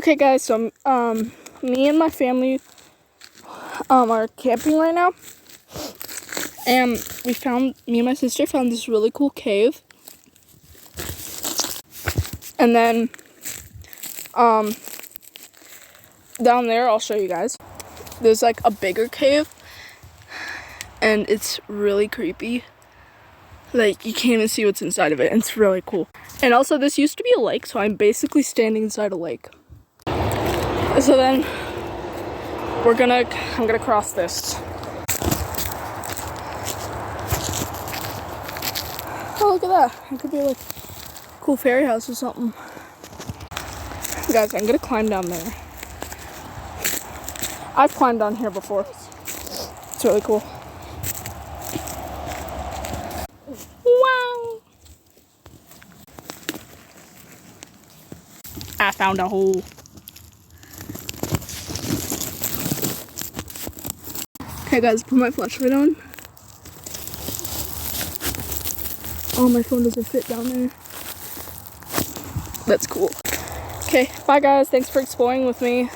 Okay guys, so me and my family are camping right now, and me and my sister found this really cool cave. And then down there, I'll show you guys, there's like a bigger cave, and it's really creepy. Like, you can't even see what's inside of it, and it's really cool. And also, this used to be a lake, so I'm basically standing inside a lake. So then I'm gonna cross this. Oh, look at that. It could be like a cool fairy house or something. Guys, I'm gonna climb down there. I've climbed down here before. It's really cool. Wow! I found a hole. Okay guys, put my flashlight on. Oh, my phone doesn't fit down there. That's cool. Okay, bye guys. Thanks for exploring with me.